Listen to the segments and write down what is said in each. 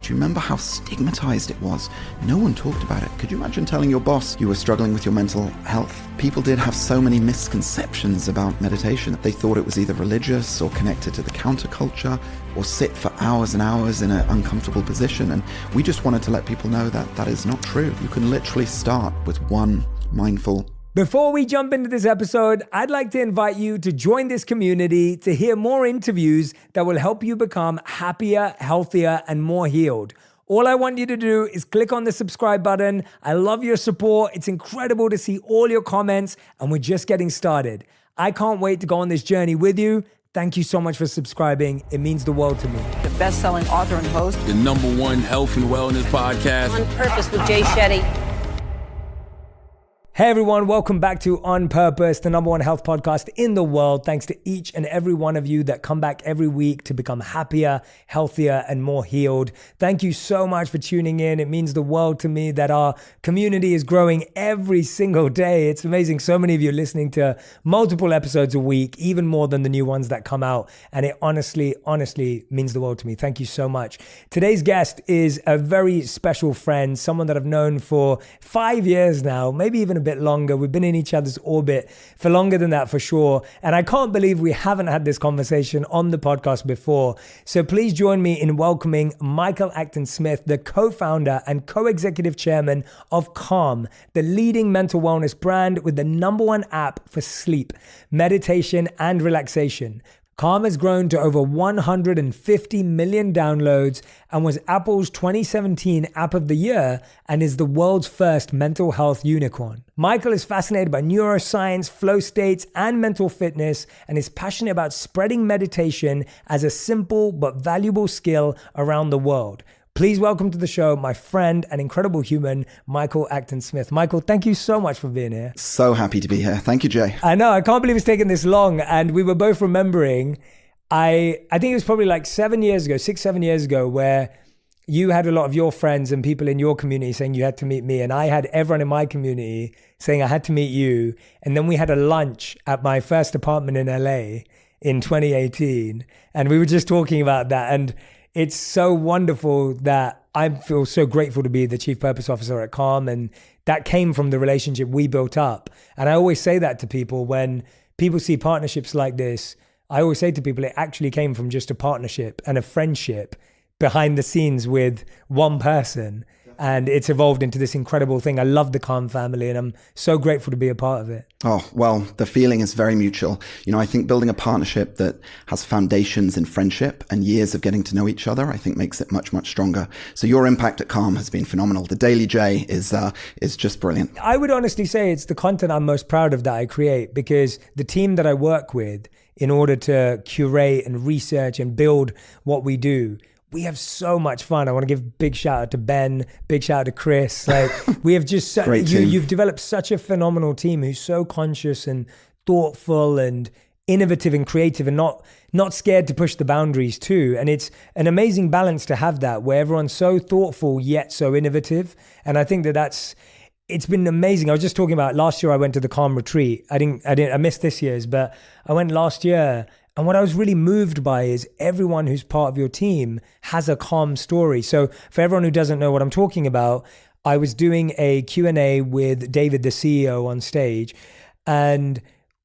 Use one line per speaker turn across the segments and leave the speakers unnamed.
Do you remember how stigmatized it was? No one talked about it. Could you imagine telling your boss you were struggling with your mental health? People did have so many misconceptions about meditation. They thought it was either religious or connected to the counterculture or sit for hours and hours in an uncomfortable position. And we just wanted to let people know that that is not true. You can literally start with one mindful.
Before we jump into this episode, I'd like to invite you to join this community to hear more interviews that will help you become happier, healthier, and more healed. All I want you to do is click on the subscribe button. I love your support. It's incredible to see all your comments, and we're just getting started. I can't wait to go on this journey with you. Thank you so much for subscribing. It means the world to me.
The best-selling author and host.
The #1 health and wellness podcast.
On Purpose with Jay Shetty.
Hey everyone, welcome back to On Purpose, the #1 health podcast in the world. Thanks to each and every one of you that come back every week to become happier, healthier, and more healed. Thank you so much for tuning in. It means the world to me that our community is growing every single day. It's amazing. So many of you are listening to multiple episodes a week, even more than the new ones that come out. And it honestly means the world to me. Thank you so much. Today's guest is a very special friend, someone that I've known for 5 years now, maybe even a bit longer. We've been in each other's orbit for longer than that for sure. And I can't believe we haven't had this conversation on the podcast before. So please join me in welcoming Michael Acton Smith, the co-founder and co-executive chairman of Calm, the leading mental wellness brand with the #1 app for sleep, meditation, and relaxation. Calm has grown to over 150 million downloads and was Apple's 2017 App of the Year and is the world's first mental health unicorn. Michael is fascinated by neuroscience, flow states, and mental fitness, and is passionate about spreading meditation as a simple but valuable skill around the world. Please welcome to the show my friend and incredible human, Michael Acton Smith. Michael, thank you so much for being here.
So happy to be here. Thank you, Jay.
I know, I can't believe it's taken this long. And we were both remembering, I think it was probably like 7 years ago, 6-7 years ago, where you had a lot of your friends and people in your community saying you had to meet me. And I had everyone in my community saying I had to meet you. And then we had a lunch at my first apartment in LA in 2018. And we were just talking about that. And it's so wonderful that I feel so grateful to be the Chief Purpose Officer at Calm. And that came from the relationship we built up. And I always say that to people when people see partnerships like this. I always say to people, it actually came from just a partnership and a friendship behind the scenes with one person. And it's evolved into this incredible thing. I love the Calm family and I'm so grateful to be a part of it.
Oh, well, the feeling is very mutual. You know, I think building a partnership that has foundations in friendship and years of getting to know each other, I think makes it much, much stronger. So your impact at Calm has been phenomenal. The Daily J is just brilliant.
I would honestly say it's the content I'm most proud of that I create, because the team that I work with in order to curate and research and build what we do, we have so much fun. I want to give big shout out to Ben, big shout out to Chris. Like we have just you've developed such a phenomenal team who's so conscious and thoughtful and innovative and creative and not scared to push the boundaries too. And it's an amazing balance to have that where everyone's so thoughtful yet so innovative. And I think it's been amazing. I was just talking about last year I went to the Calm retreat. I missed this year's, but I went last year. And what I was really moved by is everyone who's part of your team has a Calm story. So for everyone who doesn't know what I'm talking about, I was doing a Q&A with David, the CEO, on stage. And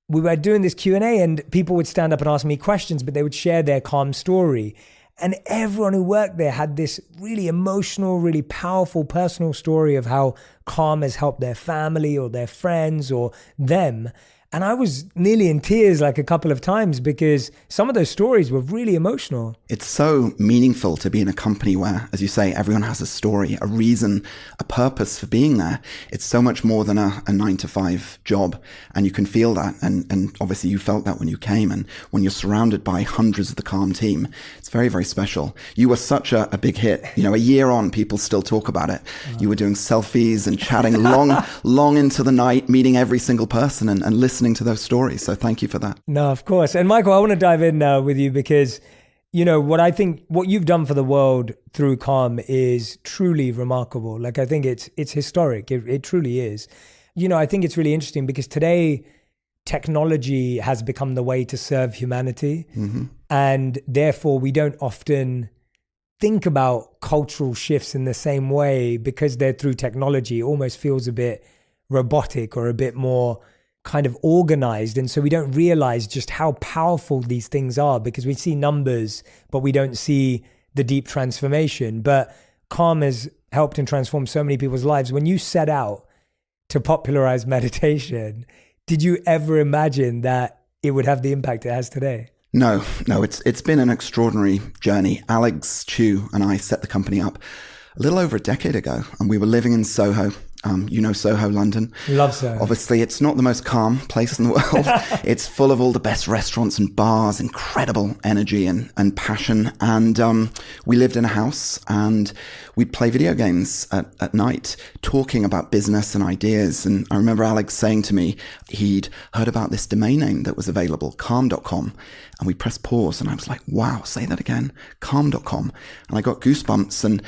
we were doing this Q&A and people would stand up and ask me questions, but they would share their Calm story. And everyone who worked there had this really emotional, really powerful personal story of how Calm has helped their family or their friends or them. And I was nearly in tears like a couple of times because some of those stories were really emotional.
It's so meaningful to be in a company where, as you say, everyone has a story, a reason, a purpose for being there. It's so much more than a 9-to-5 job. And you can feel that. And obviously you felt that when you came. And when you're surrounded by hundreds of the Calm team, it's very, very special. You were such a big hit. You know, a year on, people still talk about it. You were doing selfies and chatting long into the night, meeting every single person and listening to those stories. So thank you for that.
No, of course. And Michael, I want to dive in now with you because, you know, what you've done for the world through Calm is truly remarkable. Like, I think it's historic. It truly is. You know, I think it's really interesting because today technology has become the way to serve humanity. Mm-hmm. And therefore we don't often think about cultural shifts in the same way because they're through technology, it almost feels a bit robotic or a bit more kind of organized. And so we don't realize just how powerful these things are because we see numbers, but we don't see the deep transformation. But Calm has helped and transformed so many people's lives. When you set out to popularize meditation, did you ever imagine that it would have the impact it has today?
No, it's been an extraordinary journey. Alex Chu and I set the company up a little over a decade ago, and we were living in Soho. Soho, London.
Love Soho.
Obviously, it's not the most calm place in the world. It's full of all the best restaurants and bars, incredible energy and passion. And we lived in a house and we'd play video games at night, talking about business and ideas. And I remember Alex saying to me, he'd heard about this domain name that was available, calm.com. And we pressed pause and I was like, wow, say that again, calm.com. And I got goosebumps and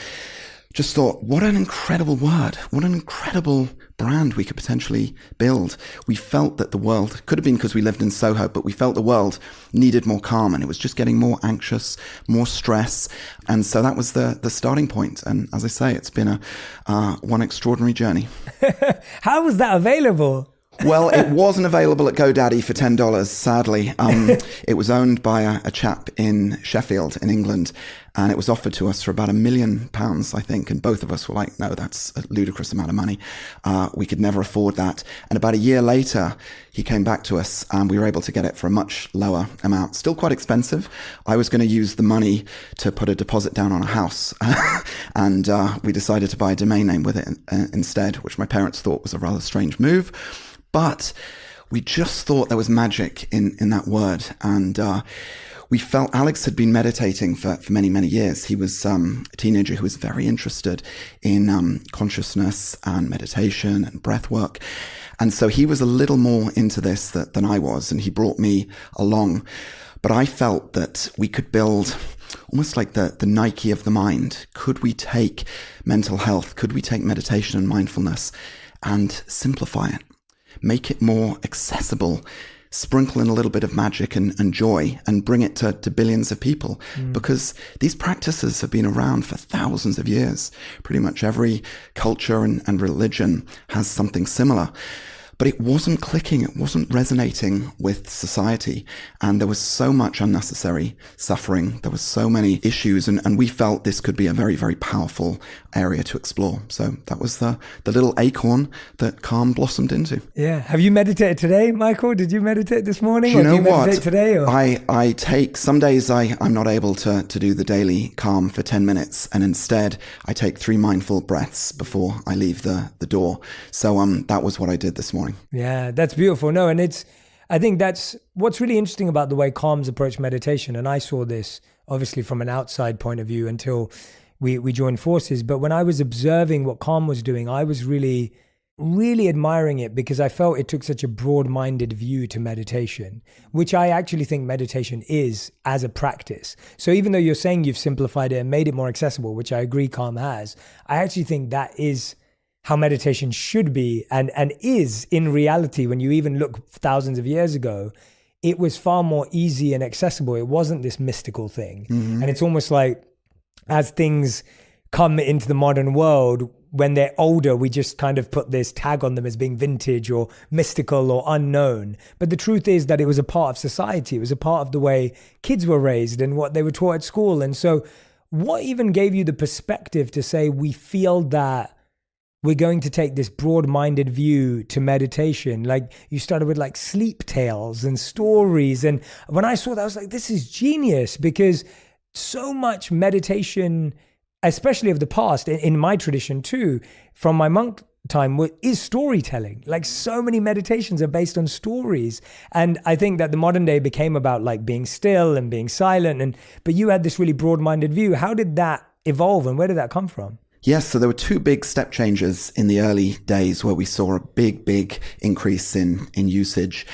just thought, what an incredible word, what an incredible brand we could potentially build. We felt that the world, could have been because we lived in Soho, but we felt the world needed more calm and it was just getting more anxious, more stress. And so that was the starting point. And as I say, it's been one extraordinary journey.
How was that available?
Well, it wasn't available at GoDaddy for $10, sadly. It was owned by a chap in Sheffield in England, and it was offered to us for about £1 million, I think. And both of us were like, no, that's a ludicrous amount of money. We could never afford that. And about a year later, he came back to us and we were able to get it for a much lower amount. Still quite expensive. I was going to use the money to put a deposit down on a house. And we decided to buy a domain name with it instead, which my parents thought was a rather strange move. But we just thought there was magic in that word. And we felt Alex had been meditating for many, many years. He was a teenager who was very interested in consciousness and meditation and breath work. And so he was a little more into this than I was, and he brought me along. But I felt that we could build almost like the Nike of the mind. Could we take mental health? Could we take meditation and mindfulness and simplify it? Make it more accessible, sprinkle in a little bit of magic and joy and bring it to billions of people. Because these practices have been around for thousands of years. Pretty much every culture and religion has something similar. But it wasn't clicking, it wasn't resonating with society. And there was so much unnecessary suffering. There were so many issues. And we felt this could be a very, very powerful area to explore. So that was the little acorn that Calm blossomed into.
Yeah. Have you meditated today, Michael? Did you meditate this morning?
You know
do you meditate
what?
Today, or?
I take, some days I'm not able to do the daily Calm for 10 minutes. And instead, I take 3 mindful breaths before I leave the door. So that was what I did this morning.
Yeah, that's beautiful. No, and I think that's what's really interesting about the way Calm's approach meditation. And I saw this obviously from an outside point of view until we joined forces. But when I was observing what Calm was doing, I was really, really admiring it because I felt it took such a broad-minded view to meditation, which I actually think meditation is as a practice. So even though you're saying you've simplified it and made it more accessible, which I agree Calm has, I actually think that is how meditation should be and is in reality. When you even look thousands of years ago, it was far more easy and accessible. It wasn't this mystical thing. And it's almost like as things come into the modern world, when they're older, we just kind of put this tag on them as being vintage or mystical or unknown. But the truth is that it was a part of society. It was a part of the way kids were raised and what they were taught at school. And so what even gave you the perspective to say, we feel that we're going to take this broad-minded view to meditation? Like you started with like sleep tales and stories. And when I saw that, I was like, this is genius, because so much meditation, especially of the past, in my tradition too, from my monk time, is storytelling. Like so many meditations are based on stories. And I think that the modern day became about like being still and being silent. But you had this really broad-minded view. How did that evolve and where did that come from?
Yes, so there were 2 big step changes in the early days where we saw a big increase in usage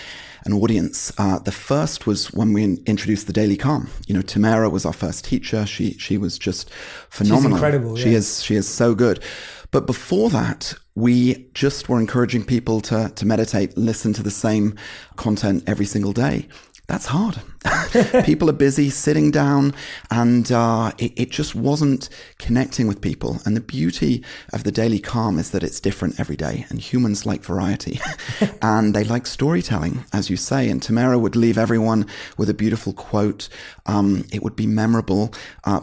and audience. The first was when we introduced the Daily Calm. You know, Tamara was our first teacher. She was just phenomenal.
She's incredible.
She is so good. But before that, we just were encouraging people to meditate, listen to the same content every single day. That's hard. People are busy sitting down, and it just wasn't connecting with people. And the beauty of the Daily Calm is that it's different every day, and humans like variety. And they like storytelling, as you say. And Tamara would leave everyone with a beautiful quote. It would be memorable.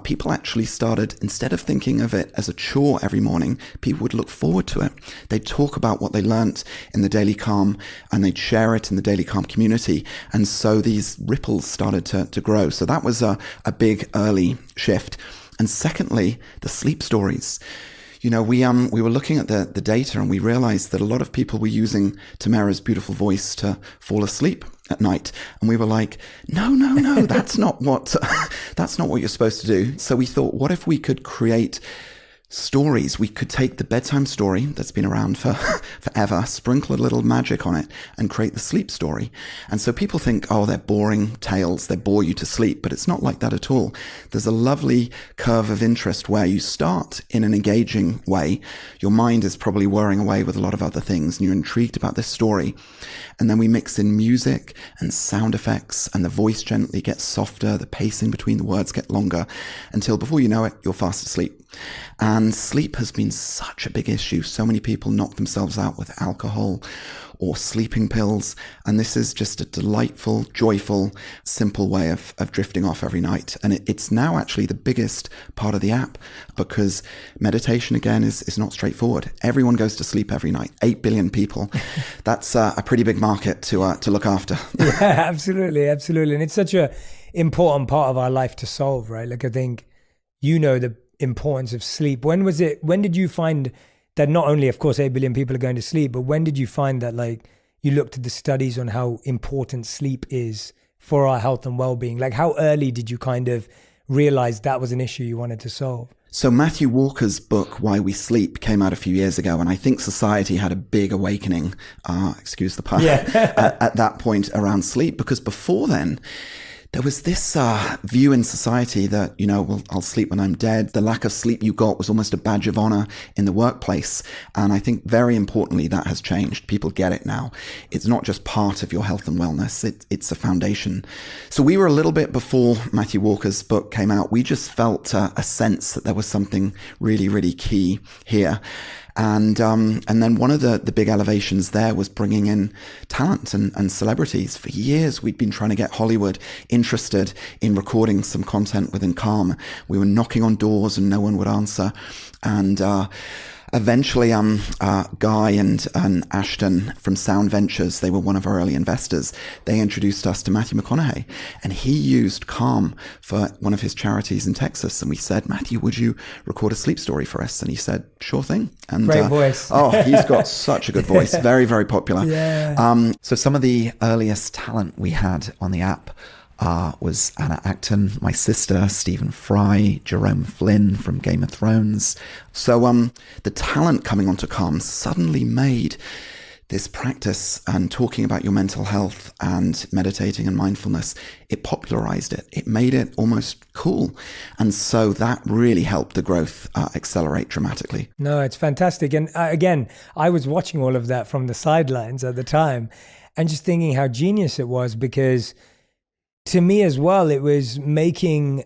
People actually started, instead of thinking of it as a chore every morning, people would look forward to it. They'd talk about what they learnt in the Daily Calm, and they'd share it in the Daily Calm community. And so these ripples started to grow. So that was a big early shift. And secondly, the sleep stories. You know, we were looking at the data, and we realized that a lot of people were using Tamara's beautiful voice to fall asleep at night. And we were like, no, that's not what you're supposed to do. So we thought, what if we could create stories? We could take the bedtime story that's been around for forever, sprinkle a little magic on it, and create the sleep story. And so people think, oh, they're boring tales, they bore you to sleep, but it's not like that at all. There's a lovely curve of interest where you start in an engaging way. Your mind is probably whirring away with a lot of other things, and you're intrigued about this story. And then we mix in music and sound effects, and the voice gently gets softer, the pacing between the words get longer, until before you know it, you're fast asleep. And sleep has been such a big issue. So many people knock themselves out with alcohol or sleeping pills. And this is just a delightful, joyful, simple way of drifting off every night. And it's now actually the biggest part of the app, because meditation, again, is not straightforward. Everyone goes to sleep every night. 8 billion people. That's a pretty big market to look after.
Yeah, absolutely. And it's such a important part of our life to solve, right? Like, I think, the importance of sleep. When did you find that not only, of course, 8 billion people are going to sleep, but when did you find that, like, you looked at the studies on how important sleep is for our health and well-being? Like, how early did you kind of realize that was an issue you wanted to solve?
So Matthew Walker's book, Why We Sleep, came out a few years ago, and I think society had a big awakening, excuse the pun, at that point around sleep, because before then, there was this view in society that, well, I'll sleep when I'm dead. The lack of sleep you got was almost a badge of honor in the workplace. And I think very importantly, that has changed. People get it now. It's not just part of your health and wellness. It's a foundation. So we were a little bit before Matthew Walker's book came out. We just felt a sense that there was something really, really key here. And then one of the big elevations there was bringing in talent and celebrities. For years, we'd been trying to get Hollywood interested in recording some content within Calm. We were knocking on doors and no one would answer. And eventually, Guy and Ashton from Sound Ventures, they were one of our early investors. They introduced us to Matthew McConaughey, and he used Calm for one of his charities in Texas. And we said, Matthew, would you record a sleep story for us? And he said, sure thing. And
great voice.
Oh, he's got such a good voice. Very, very popular.
Yeah.
So some of the earliest talent we had on the app was Anna Acton, my sister, Stephen Fry, Jerome Flynn from Game of Thrones. So the talent coming onto Calm suddenly made this practice and talking about your mental health and meditating and mindfulness, it popularized it. It made it almost cool. And so that really helped the growth accelerate dramatically.
No, it's fantastic. And again, I was watching all of that from the sidelines at the time and just thinking how genius it was, because to me as well, it was making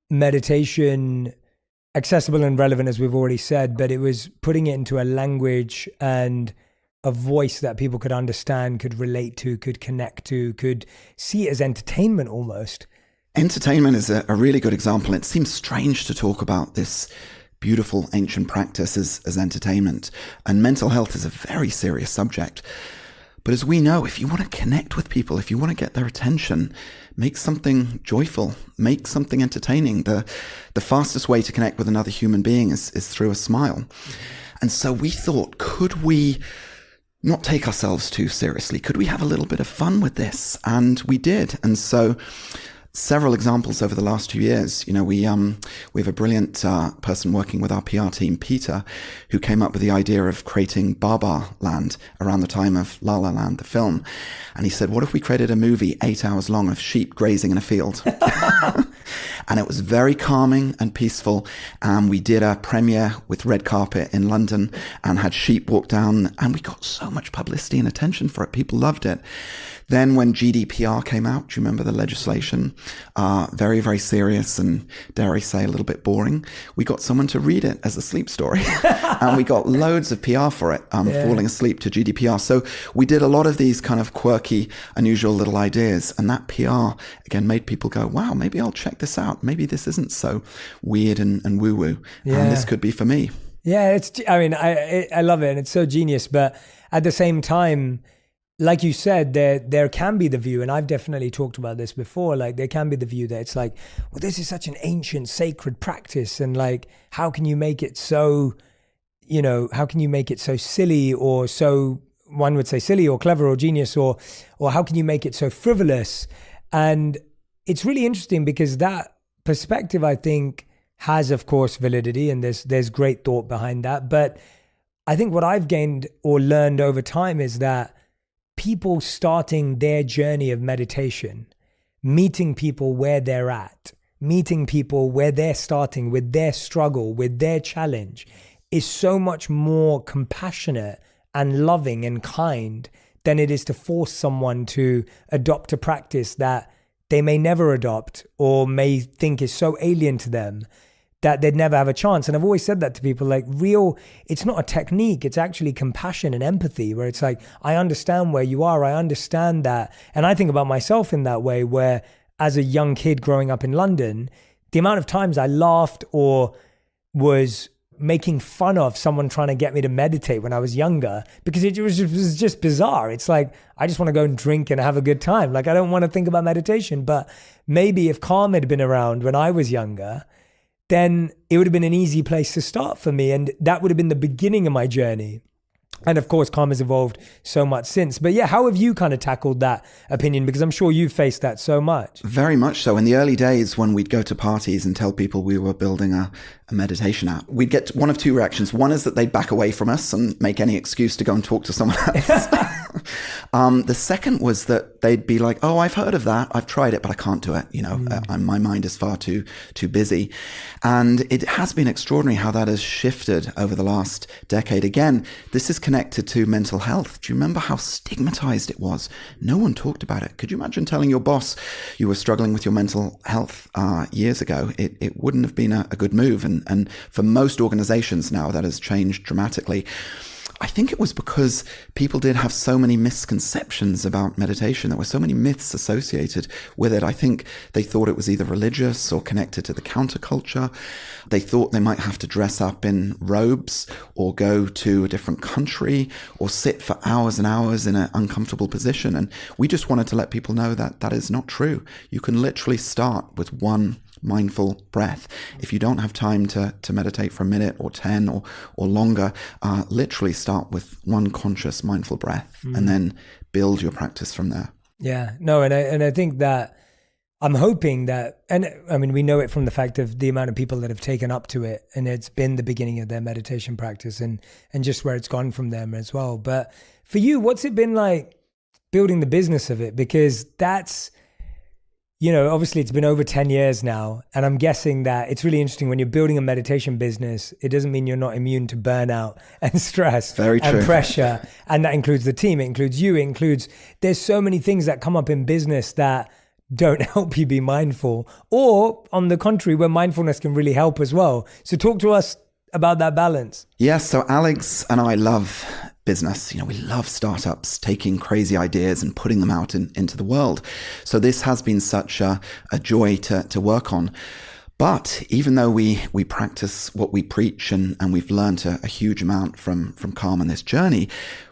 meditation accessible and relevant, as we've already said, but it was putting it into a language and a voice that people could understand, could relate to, could connect to, could see it as entertainment almost.
Entertainment is a really good example. It seems strange to talk about this beautiful ancient practice as entertainment, and mental health is a very serious subject. But as we know, if you want to connect with people, if you want to get their attention, make something joyful, make something entertaining. The fastest way to connect with another human being is through a smile. And so we thought, could we not take ourselves too seriously? Could we have a little bit of fun with this? And we did. And so several examples over the last 2 years. We have a brilliant person working with our PR team, Peter, who came up with the idea of creating Baba Land around the time of La La Land, the film. And he said, what if we created a movie 8 hours long of sheep grazing in a field? And it was very calming and peaceful. And we did a premiere with red carpet in London and had sheep walk down. And we got so much publicity and attention for it. People loved it. Then when GDPR came out, do you remember the legislation? Very, very serious and, dare I say, a little bit boring. We got someone to read it as a sleep story. And we got loads of PR for it, falling asleep to GDPR. So we did a lot of these kind of quirky, unusual little ideas. And that PR, again, made people go, wow, maybe I'll check this out. Maybe this isn't so weird and woo-woo. And this could be for me.
Yeah, I love it. And it's so genius. But at the same time, like you said, there can be the view, and I've definitely talked about this before, like there can be the view that it's like, well, this is such an ancient, sacred practice. And like, how can you make it so, how can you make it so silly, or so, one would say silly or clever or genius, or how can you make it so frivolous? And it's really interesting because that perspective, I think, has, of course, validity, and there's great thought behind that. But I think what I've gained or learned over time is that people starting their journey of meditation, meeting people where they're at, meeting people where they're starting with their struggle, with their challenge, is so much more compassionate and loving and kind than it is to force someone to adopt a practice that they may never adopt or may think is so alien to them that they'd never have a chance. And I've always said that to people, like it's not a technique, it's actually compassion and empathy, where it's like, I understand where you are, I understand that. And I think about myself in that way, where as a young kid growing up in London, the amount of times I laughed or was making fun of someone trying to get me to meditate when I was younger, because it was just bizarre. It's like, I just want to go and drink and have a good time. Like, I don't want to think about meditation. But maybe if Calm had been around when I was younger, then it would have been an easy place to start for me. And that would have been the beginning of my journey. And of course, Calm has evolved so much since. But yeah, how have you kind of tackled that opinion? Because I'm sure you've faced that so much.
Very much so. In the early days, when we'd go to parties and tell people we were building a meditation app, we'd get one of two reactions. One is that they'd back away from us and make any excuse to go and talk to someone else. The second was that they'd be like, oh, I've heard of that. I've tried it, but I can't do it. My mind is far too busy. And it has been extraordinary how that has shifted over the last decade. Again, this is connected to mental health. Do you remember how stigmatized it was? No one talked about it. Could you imagine telling your boss you were struggling with your mental health years ago? It wouldn't have been a good move. And for most organizations now, that has changed dramatically. I think it was because people did have so many misconceptions about meditation. There were so many myths associated with it. I think they thought it was either religious or connected to the counterculture. They thought they might have to dress up in robes or go to a different country or sit for hours and hours in an uncomfortable position. And we just wanted to let people know that that is not true. You can literally start with one mindful breath. If you don't have time to meditate for a minute or 10 or longer, literally start with one conscious mindful breath and then build your practice from there.
Yeah, no, and I think that I'm hoping that, and I mean, we know it from the fact of the amount of people that have taken up to it, and it's been the beginning of their meditation practice and just where it's gone from them as well. But for you, what's it been like building the business of it? Because that's, obviously it's been over 10 years now. And I'm guessing that it's really interesting when you're building a meditation business, it doesn't mean you're not immune to burnout and stress and pressure. And that includes the team. It includes you. It includes, there's so many things that come up in business that don't help you be mindful, or on the contrary, where mindfulness can really help as well. So talk to us about that balance.
Yes. So Alex and I love business. We love startups, taking crazy ideas and putting them out into the world. So this has been such a joy to work on. But even though we practice what we preach and we've learned a huge amount from Calm on this journey,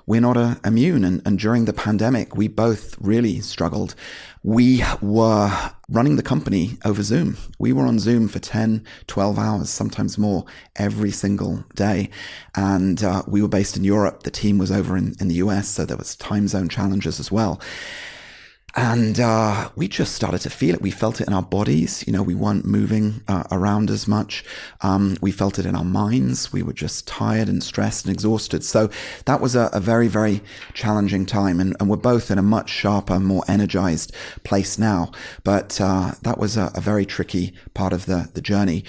we're not immune. And during the pandemic, we both really struggled. We were running the company over Zoom. We were on Zoom for 10, 12 hours, sometimes more, every single day. And we were based in Europe. The team was over in the US, so there was time zone challenges as well. And we just started to feel it. We felt it in our bodies. We weren't moving around as much. We felt it in our minds. We were just tired and stressed and exhausted. So that was a very, very challenging time. And we're both in a much sharper, more energized place now. But that was a very tricky part of the journey.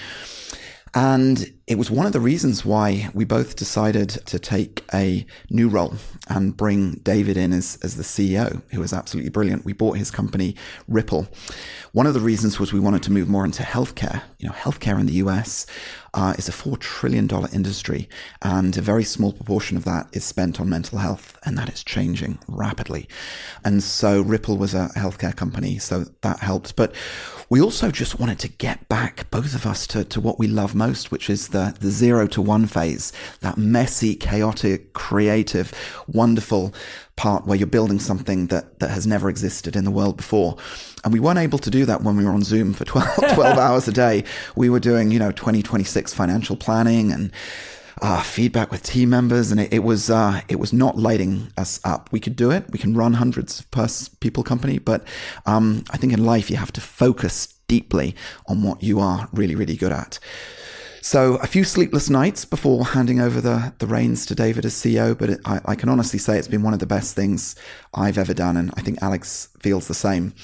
And it was one of the reasons why we both decided to take a new role and bring David in as the CEO, who was absolutely brilliant. We bought his company, Ripple. One of the reasons was we wanted to move more into healthcare. Healthcare in the US is a $4 trillion industry, and a very small proportion of that is spent on mental health, and that is changing rapidly. And so Ripple was a healthcare company, so that helped. But we also just wanted to get back, both of us, to what we love most, which is the 0 to 1 phase, that messy, chaotic, creative, wonderful part where you're building something that has never existed in the world before. And we weren't able to do that when we were on Zoom for 12 hours a day. We were doing, 2026 financial planning and feedback with team members, and it was not lighting us up. We could do it. We can run hundreds of people company, but I think in life you have to focus deeply on what you are really, really good at. So a few sleepless nights before handing over the reins to David as CEO, but I can honestly say it's been one of the best things I've ever done, and I think Alex feels the same.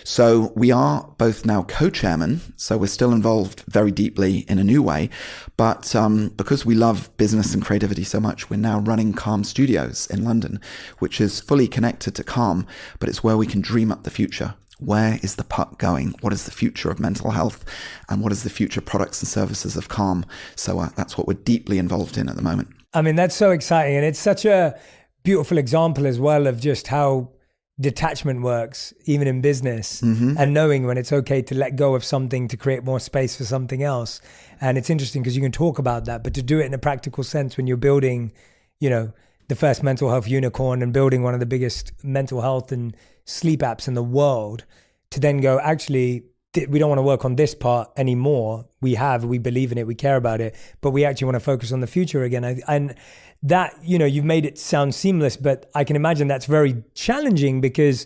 So we are both now co-chairmen, so we're still involved very deeply in a new way, but because we love business and creativity so much, we're now running Calm Studios in London, which is fully connected to Calm, but it's where we can dream up the future. Where is the puck going? What is the future of mental health? And what is the future products and services of Calm? So that's what we're deeply involved in at the moment.
I mean, that's so exciting. And it's such a beautiful example as well of just how detachment works, even in business, and knowing when it's okay to let go of something to create more space for something else. And it's interesting because you can talk about that, but to do it in a practical sense when you're building, the first mental health unicorn and building one of the biggest mental health and sleep apps in the world, to then go, actually, we don't want to work on this part anymore. We believe in it, we care about it, but we actually want to focus on the future again. And that, you've made it sound seamless, but I can imagine that's very challenging because,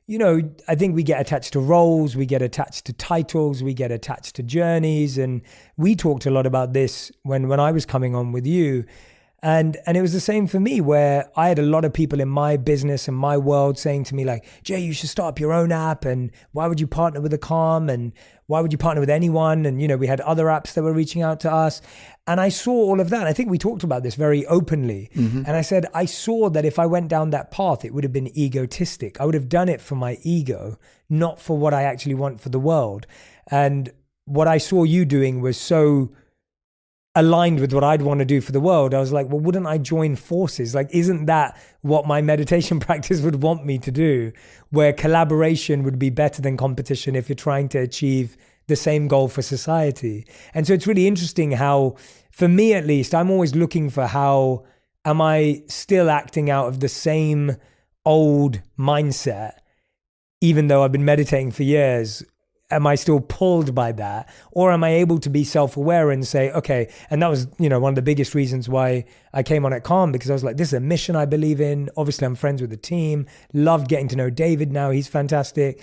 I think we get attached to roles, we get attached to titles, we get attached to journeys. And we talked a lot about this when I was coming on with you. And it was the same for me, where I had a lot of people in my business and my world saying to me like, Jay, you should start up your own app. And why would you partner with a Calm? And why would you partner with anyone? And, we had other apps that were reaching out to us. And I saw all of that. I think we talked about this very openly. And I said, I saw that if I went down that path, it would have been egotistic. I would have done it for my ego, not for what I actually want for the world. And what I saw you doing was so aligned with what I'd want to do for the world. I was like, well, wouldn't I join forces? Like, isn't that what my meditation practice would want me to do? Where collaboration would be better than competition if you're trying to achieve the same goal for society. And so it's really interesting how, for me at least, I'm always looking for how am I still acting out of the same old mindset, even though I've been meditating for years. Am I still pulled by that? Or am I able to be self-aware and say, okay, and that was, one of the biggest reasons why I came on at Calm, because I was like, this is a mission I believe in. Obviously, I'm friends with the team, loved getting to know David now. He's fantastic.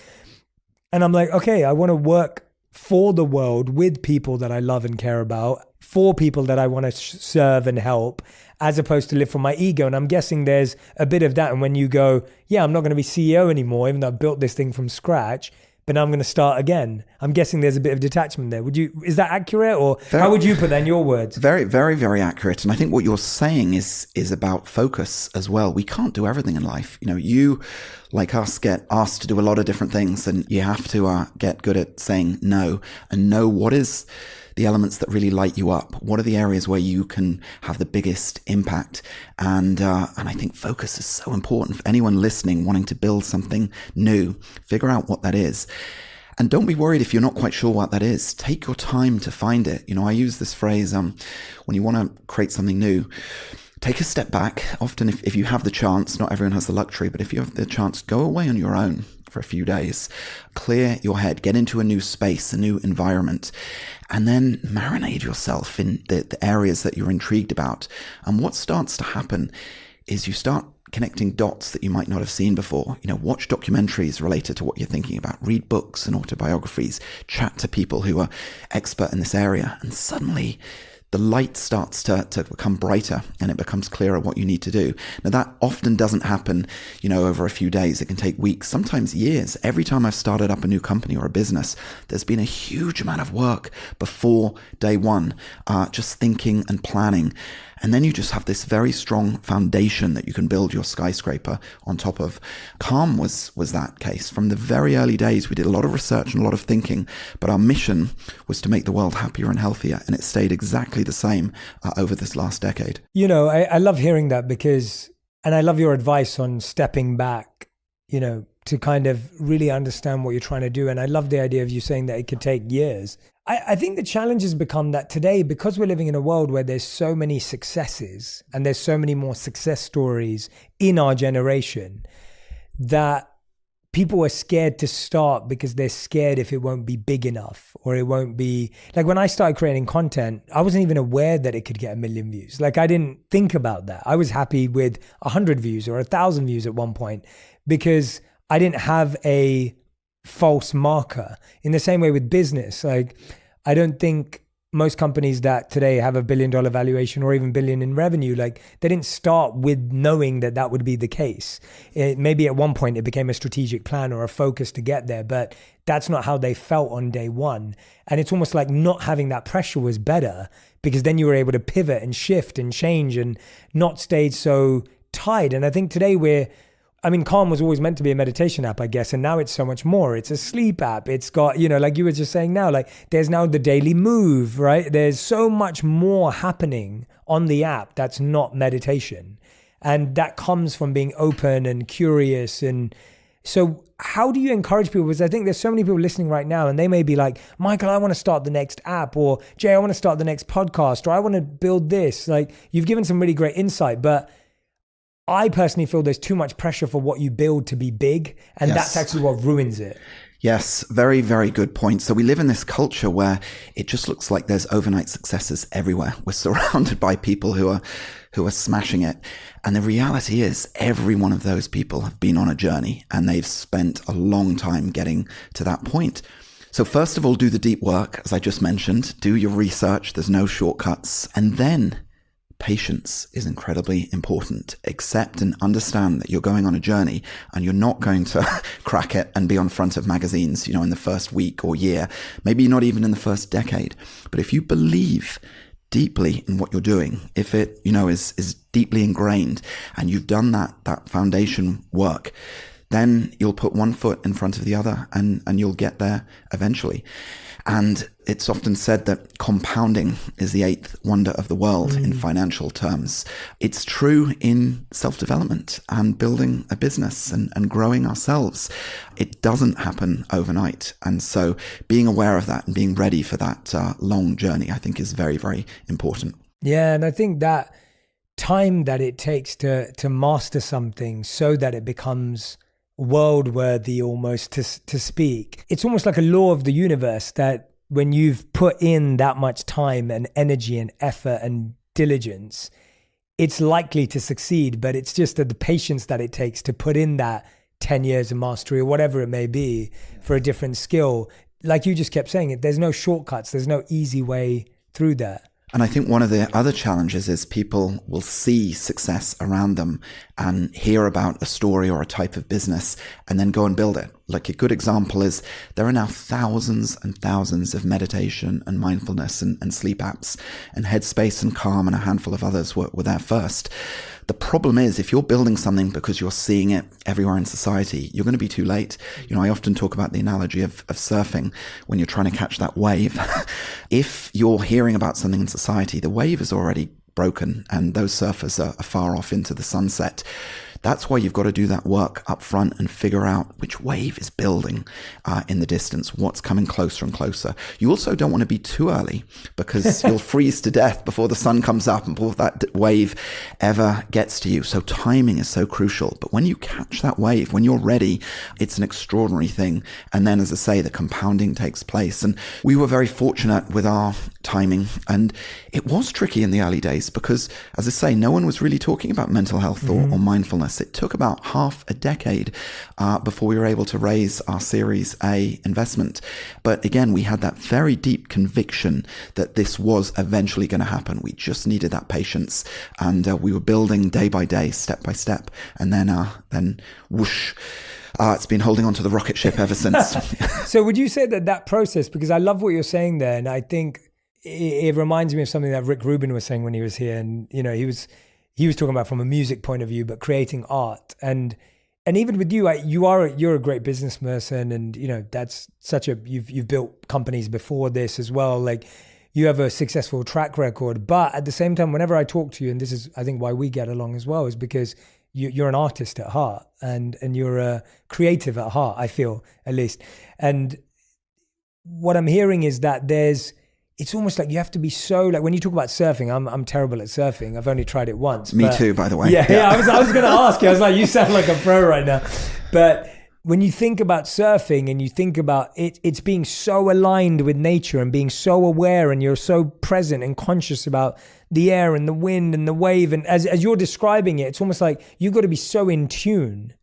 And I'm like, okay, I want to work for the world with people that I love and care about, for people that I want to serve and help, as opposed to live for my ego. And I'm guessing there's a bit of that. And when you go, yeah, I'm not going to be CEO anymore, even though I built this thing from scratch, but now I'm going to start again. I'm guessing there's a bit of detachment there. Is that accurate, or how would you put that in your words?
Very, very, very accurate. And I think what you're saying is about focus as well. We can't do everything in life. You, like us, get asked to do a lot of different things, and you have to get good at saying no and know what is the elements that really light you up. What are the areas where you can have the biggest impact? And I think focus is so important for anyone listening, wanting to build something new. Figure out what that is. And don't be worried if you're not quite sure what that is. Take your time to find it. I use this phrase, when you want to create something new, take a step back. Often if you have the chance, not everyone has the luxury, but if you have the chance, go away on your own for a few days, clear your head, get into a new space, a new environment, and then marinate yourself in the areas that you're intrigued about. And what starts to happen is you start connecting dots that you might not have seen before. Watch documentaries related to what you're thinking about, read books and autobiographies, chat to people who are expert in this area, and suddenly the light starts to become brighter and it becomes clearer what you need to do. Now, that often doesn't happen, over a few days. It can take weeks, sometimes years. Every time I've started up a new company or a business, there's been a huge amount of work before day one, just thinking and planning. And then you just have this very strong foundation that you can build your skyscraper on top of. Calm was that case. From the very early days, we did a lot of research and a lot of thinking, but our mission was to make the world happier and healthier. And it stayed exactly the same over this last decade.
I love hearing that and I love your advice on stepping back, to kind of really understand what you're trying to do. And I love the idea of you saying that it could take years. I think the challenge has become that today, because we're living in a world where there's so many successes and there's so many more success stories in our generation, that people are scared to start because they're scared if it won't be big enough, or it won't be like, when I started creating content, I wasn't even aware that it could get 1 million views. Like, I didn't think about that. I was happy with 100 views or 1,000 views at one point, because I didn't have a false marker. In the same way with business, like, I don't think most companies that today have $1 billion valuation or even billion in revenue, like, they didn't start with knowing that would be the case. Maybe at one point it became a strategic plan or a focus to get there, but that's not how they felt on day one. And it's almost like not having that pressure was better, because then you were able to pivot and shift and change and not stay so tied. And I think today Calm was always meant to be a meditation app, I guess. And now it's so much more. It's a sleep app. It's got, like you were just saying now, like, there's now the daily move, right? There's so much more happening on the app that's not meditation. And that comes from being open and curious. And so how do you encourage people? Because I think there's so many people listening right now, and they may be like, Michael, I want to start the next app, or Jay, I want to start the next podcast, or I want to build this. Like, you've given some really great insight, but I personally feel there's too much pressure for what you build to be big, and that's actually what ruins it.
Yes, very, very good point. So we live in this culture where it just looks like there's overnight successes everywhere. We're surrounded by people who are smashing it. And the reality is, every one of those people have been on a journey, and they've spent a long time getting to that point. So first of all, do the deep work, as I just mentioned. Do your research. There's no shortcuts. And then patience is incredibly important. Accept and understand that you're going on a journey, and you're not going to crack it and be on front of magazines, in the first week or year, maybe not even in the first decade. But if you believe deeply in what you're doing, if it, is deeply ingrained, and you've done that foundation work, then you'll put one foot in front of the other, and you'll get there eventually. And it's often said that compounding is the eighth wonder of the world in financial terms. It's true in self-development and building a business and growing ourselves. It doesn't happen overnight. And so being aware of that and being ready for that long journey, I think, is very, very important.
Yeah, and I think that time that it takes to master something so that it becomes world worthy almost to speak. It's almost like a law of the universe that when you've put in that much time and energy and effort and diligence, it's likely to succeed. But it's just that the patience that it takes to put in that 10 years of mastery or whatever it may be for a different skill. Like you just kept saying, there's no shortcuts. There's no easy way through that.
And I think one of the other challenges is people will see success around them and hear about a story or a type of business and then go and build it. Like, a good example is there are now thousands and thousands of meditation and mindfulness and sleep apps, and Headspace and Calm and a handful of others were there first. The problem is, if you're building something because you're seeing it everywhere in society, you're going to be too late. I often talk about the analogy of surfing when you're trying to catch that wave. If you're hearing about something in society, the wave is already broken and those surfers are far off into the sunset. That's why you've got to do that work up front and figure out which wave is building in the distance, what's coming closer and closer. You also don't want to be too early, because you'll freeze to death before the sun comes up and before that wave ever gets to you. So timing is so crucial. But when you catch that wave, when you're ready, it's an extraordinary thing. And then, as I say, the compounding takes place. And we were very fortunate with our timing. And it was tricky in the early days because, as I say, no one was really talking about mental health or mindfulness. process. It took about half a decade before we were able to raise our Series A investment. But again, we had that very deep conviction that this was eventually going to happen. We just needed that patience, and we were building day by day, step by step, and then whoosh. It's been holding on to the rocket ship ever since.
So would you say that process, because I love what you're saying there, and I think it reminds me of something that Rick Rubin was saying when he was here, and he was talking about from a music point of view, but creating art, and even with you, you're a great business person, and that's you've built companies before this as well. Like, you have a successful track record, but at the same time, whenever I talk to you, and this is I think why we get along as well, is because you're an artist at heart, and you're a creative at heart, I feel, at least. And what I'm hearing is that it's almost like you have to be so, like, when you talk about surfing, I'm terrible at surfing. I've only tried it once.
Me too, by the way.
Yeah. I was going to ask you. I was like, you sound like a pro right now. But when you think about surfing and you think about it's being so aligned with nature and being so aware, and you're so present and conscious about the air and the wind and the wave. And as you're describing it, it's almost like you've got to be so in tune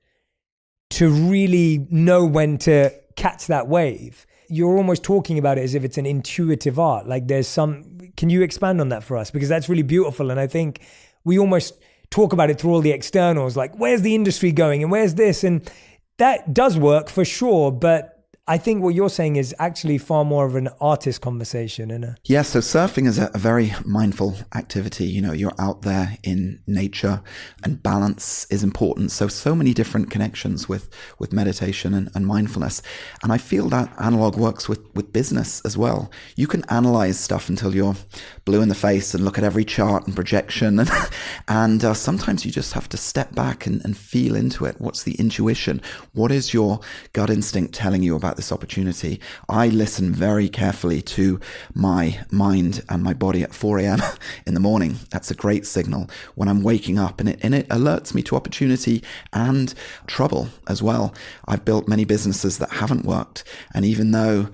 to really know when to catch that wave. You're almost talking about it as if it's an intuitive art. Like, can you expand on that for us? Because that's really beautiful. And I think we almost talk about it through all the externals, like, where's the industry going and where's this? And that does work for sure, but I think what you're saying is actually far more of an artist conversation.
Yeah, so surfing is a very mindful activity. You're out there in nature, and balance is important. So many different connections with meditation and mindfulness. And I feel that analog works with business as well. You can analyze stuff until you're blue in the face and look at every chart and projection. And sometimes you just have to step back and feel into it. What's the intuition? What is your gut instinct telling you about this opportunity? I listen very carefully to my mind and my body at 4 a.m. in the morning. That's a great signal when I'm waking up, and it alerts me to opportunity and trouble as well. I've built many businesses that haven't worked, and even though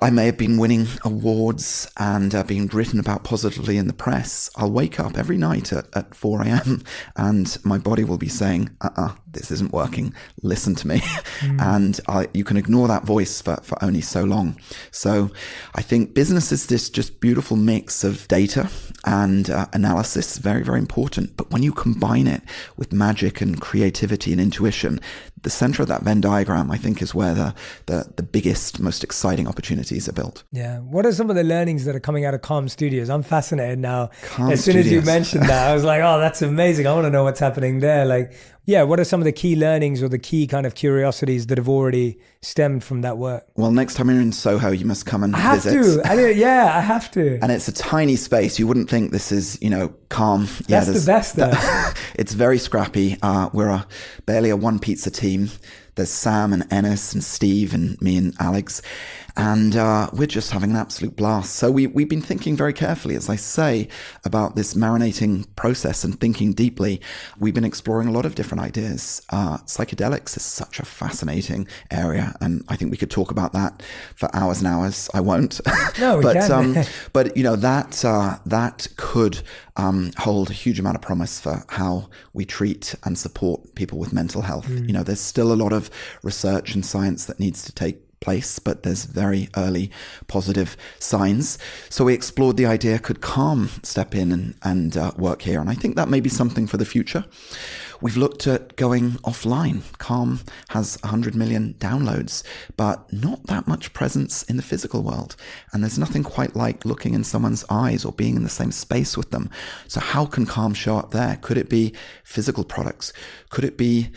I may have been winning awards and being written about positively in the press, I'll wake up every night at 4 a.m. and my body will be saying, this isn't working, listen to me. And you can ignore that voice for only so long. So I think business is this just beautiful mix of data and analysis, very, very important. But when you combine it with magic and creativity and intuition, the center of that Venn diagram, I think, is where the biggest, most exciting opportunities are built.
Yeah. What are some of the learnings that are coming out of Calm Studios? I'm fascinated now. As soon
Studios.
as you mentioned that, I was like, oh, that's amazing. I want to know what's happening there. Like, yeah, what are some of the key learnings or the key kind of curiosities that have already stemmed from that work?
Well, next time you're in Soho, you must come and visit.
I have to.
And it's a tiny space. You wouldn't think this is, calm.
That's the best though.
It's very scrappy. We're barely a one pizza team. There's Sam and Ennis and Steve and me and Alex. And we're just having an absolute blast. So we've been thinking very carefully, as I say, about this marinating process and thinking deeply. We've been exploring a lot of different ideas. Psychedelics is such a fascinating area, and I think we could talk about that for hours and hours. I won't.
No, we can.
But that could hold a huge amount of promise for how we treat and support people with mental health. There's still a lot of research and science that needs to take place, but there's very early positive signs. So we explored the idea, could Calm step in and work here? And I think that may be something for the future. We've looked at going offline. Calm has 100 million downloads, but not that much presence in the physical world. And there's nothing quite like looking in someone's eyes or being in the same space with them. So how can Calm show up there? Could it be physical products? Could it be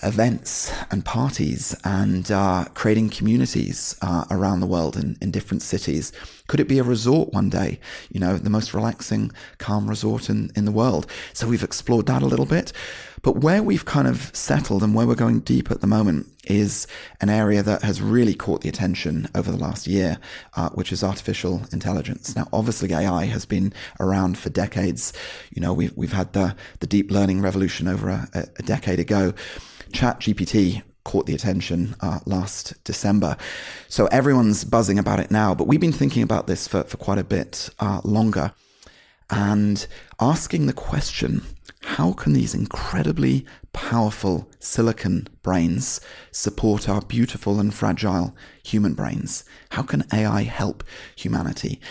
events and parties and creating communities around the world in different cities? Could it be a resort one day, the most relaxing, calm resort in the world? So we've explored that a little bit. But where we've kind of settled and where we're going deep at the moment is an area that has really caught the attention over the last year, which is artificial intelligence. Now, obviously, AI has been around for decades. We've had the deep learning revolution over a decade ago. ChatGPT caught the attention last December. So everyone's buzzing about it now, but we've been thinking about this for quite a bit longer and asking the question, how can these incredibly powerful silicon brains support our beautiful and fragile human brains? How can AI help humanity?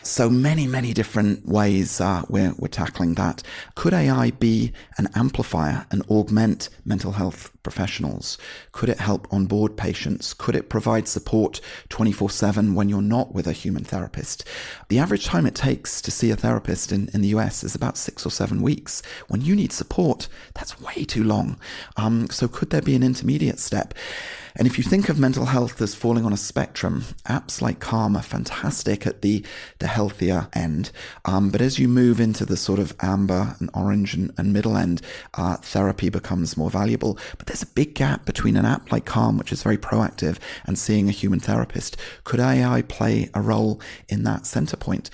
So many different ways we're tackling that. Could AI be an amplifier and augment mental health professionals? Could it help onboard patients? Could it provide support 24/7 when you're not with a human therapist? The average time it takes to see a therapist in the US is about 6 or 7 weeks. When you need support, that's way too long. So could there be an intermediate step? And if you think of mental health as falling on a spectrum, apps like Calm are fantastic at the healthier end. But as you move into the sort of amber and orange and middle end, therapy becomes more valuable. But there's a big gap between an app like Calm, which is very proactive, and seeing a human therapist. Could AI play a role in that center point?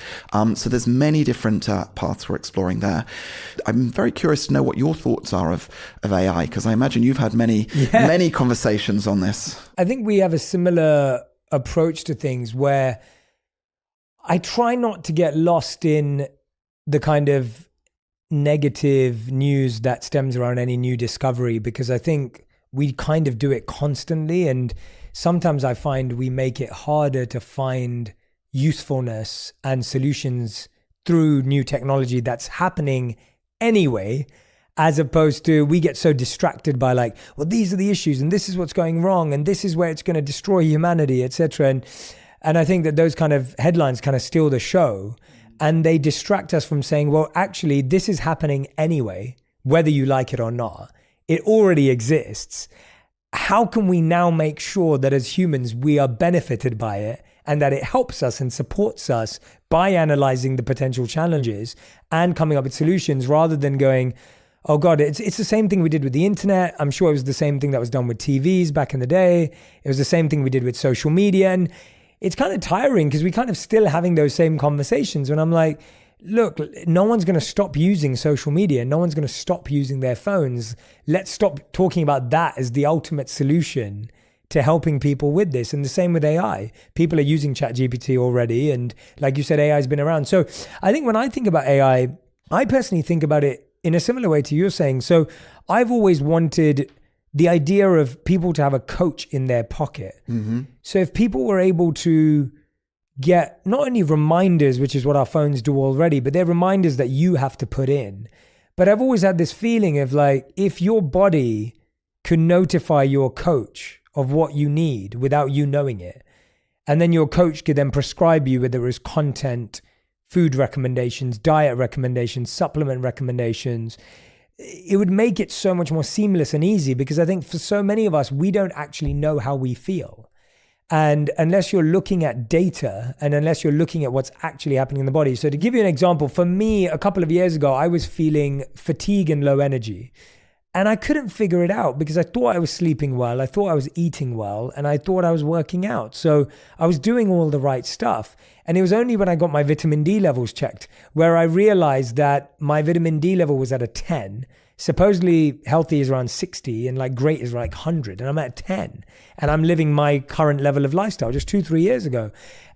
So there's many different paths we're exploring there. I'm very curious to know what your thoughts are of AI, because I imagine you've had many conversations on this.
I think we have a similar approach to things where I try not to get lost in the kind of negative news that stems around any new discovery, because I think we kind of do it constantly. And sometimes I find we make it harder to find usefulness and solutions through new technology that's happening anyway, as opposed to we get so distracted by like, well, these are the issues and this is what's going wrong and this is where it's going to destroy humanity, etc. And I think that those kind of headlines kind of steal the show, and they distract us from saying, well, actually, this is happening anyway, whether you like it or not. It already exists. How can we now make sure that as humans, we are benefited by it and that it helps us and supports us by analyzing the potential challenges and coming up with solutions, rather than going, oh God, it's the same thing we did with the internet. I'm sure it was the same thing that was done with TVs back in the day. It was the same thing we did with social media. And it's kind of tiring because we kind of still having those same conversations. And I'm like, look, no one's going to stop using social media. No one's going to stop using their phones. Let's stop talking about that as the ultimate solution to helping people with this. And the same with AI. People are using ChatGPT already. And like you said, AI has been around. So I think when I think about AI, I personally think about it in a similar way to you're saying. So I've always wanted the idea of people to have a coach in their pocket. Mm-hmm. So if people were able to get not only reminders, which is what our phones do already, but they're reminders that you have to put in. But I've always had this feeling of like, if your body can notify your coach of what you need without you knowing it, and then your coach could then prescribe you, whether it's content, food recommendations, diet recommendations, supplement recommendations, it would make it so much more seamless and easy, because I think for so many of us, we don't actually know how we feel. And unless you're looking at data and unless you're looking at what's actually happening in the body. So to give you an example, for me, a couple of years ago, I was feeling fatigue and low energy. And I couldn't figure it out because I thought I was sleeping well, I thought I was eating well, and I thought I was working out. So I was doing all the right stuff. And it was only when I got my vitamin D levels checked where I realized that my vitamin D level was at a 10. Supposedly healthy is around 60 and like great is like 100. And I'm at 10. And I'm living my current level of lifestyle just 2-3 years ago.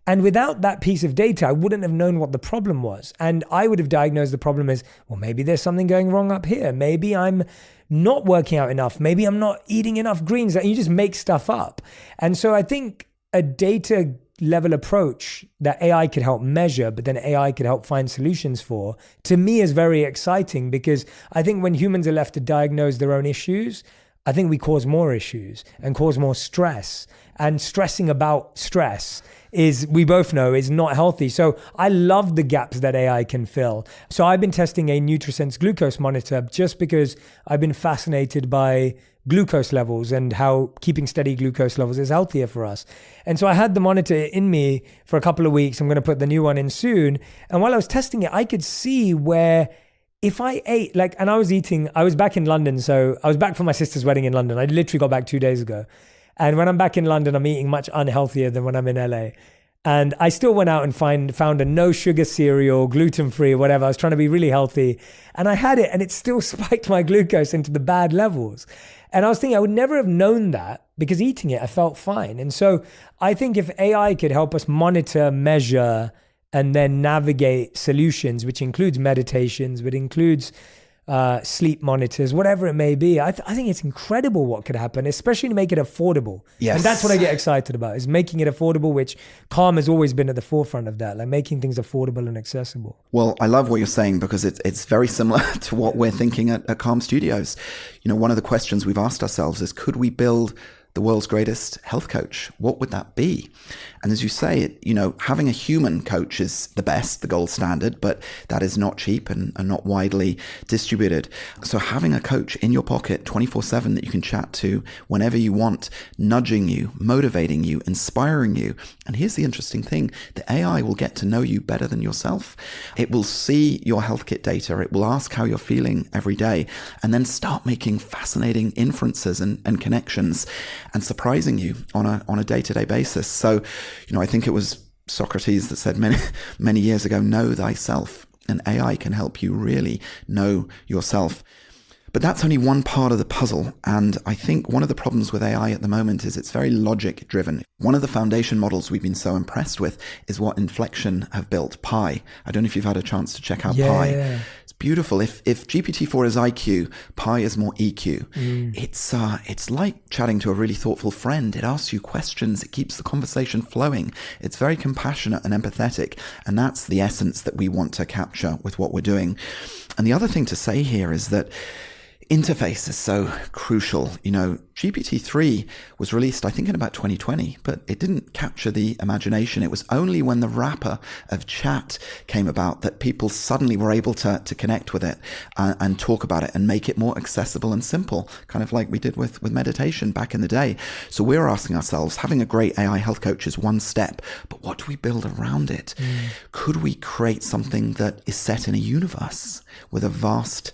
And without that piece of data, I wouldn't have known what the problem was. And I would have diagnosed the problem as, well, maybe there's something going wrong up here. Maybe I'm not working out enough. Maybe I'm not eating enough greens. You just make stuff up. And so I think a data level approach that AI could help measure, but then AI could help find solutions for, to me is very exciting, because I think when humans are left to diagnose their own issues, I think we cause more issues and cause more stress. And stressing about stress is, we both know, is not healthy. So I love the gaps that AI can fill. So I've been testing a NutriSense glucose monitor just because I've been fascinated by glucose levels and how keeping steady glucose levels is healthier for us. And so I had the monitor in me for a couple of weeks. I'm going to put the new one in soon. And while I was testing it, I could see where if I ate, and I was back in London. So I was back from my sister's wedding in London. I literally got back 2 days ago. And when I'm back in London, I'm eating much unhealthier than when I'm in LA. And I still went out and found a no sugar cereal, gluten-free, whatever. I was trying to be really healthy. And I had it and it still spiked my glucose into the bad levels. And I was thinking I would never have known that because eating it, I felt fine. And so I think if AI could help us monitor, measure, and then navigate solutions, which includes meditations, which includes sleep monitors, whatever it may be. I think it's incredible what could happen, especially to make it affordable.
Yes.
And that's what I get excited about, is making it affordable, which Calm has always been at the forefront of that, like making things affordable and accessible.
Well, I love what you're saying, because it's very similar to what we're thinking at Calm Studios. You know, one of the questions we've asked ourselves is, could we build the world's greatest health coach? What would that be? And as you say, you know, having a human coach is the best, the gold standard, but that is not cheap and not widely distributed. So having a coach in your pocket 24/7 that you can chat to whenever you want, nudging you, motivating you, inspiring you. And here's the interesting thing, the AI will get to know you better than yourself. It will see your health kit data. It will ask how you're feeling every day, and then start making fascinating inferences and connections and surprising you on a day-to-day basis. So, you know, I think it was Socrates that said many years ago, know thyself, and AI can help you really know yourself. But that's only one part of the puzzle. And I think one of the problems with AI at the moment is it's very logic driven. One of the foundation models we've been so impressed with is what Inflection have built, Pi. I don't know if you've had a chance to check out Pi.
Yeah.
It's beautiful. If GPT-4 is IQ, Pi is more EQ. It's like chatting to a really thoughtful friend. It asks you questions. It keeps the conversation flowing. It's very compassionate and empathetic. And that's the essence that we want to capture with what we're doing. And the other thing to say here is that interface is so crucial. You know, GPT-3 was released, I think, in about 2020, but it didn't capture the imagination. It was only when the wrapper of chat came about that people suddenly were able to connect with it and talk about it and make it more accessible and simple, kind of like we did with meditation back in the day. So we're asking ourselves, having a great AI health coach is one step, but what do we build around it? Could we create something that is set in a universe with a vast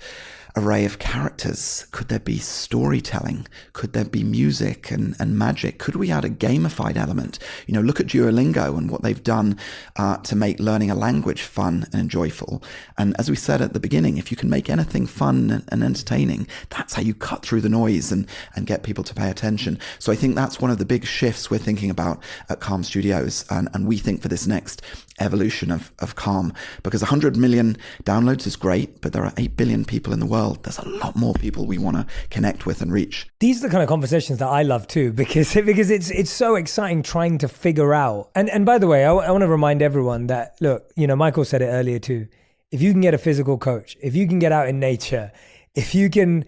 array of characters? Could there be storytelling? Could there be music and magic? Could we add a gamified element? You know, look at Duolingo and what they've done to make learning a language fun and joyful. And as we said at the beginning, if you can make anything fun and entertaining, that's how you cut through the noise and get people to pay attention. So I think that's one of the big shifts we're thinking about at Calm Studios. And we think for this next evolution of Calm, because 100 million downloads is great, but there are 8 billion people in the world. There's a lot more people we want to connect with and reach.
These are the kind of conversations that I love too, because it's so exciting trying to figure out. And by the way, I want to remind everyone that, look, you know, Michael said it earlier too. If you can get a physical coach, if you can get out in nature, if you can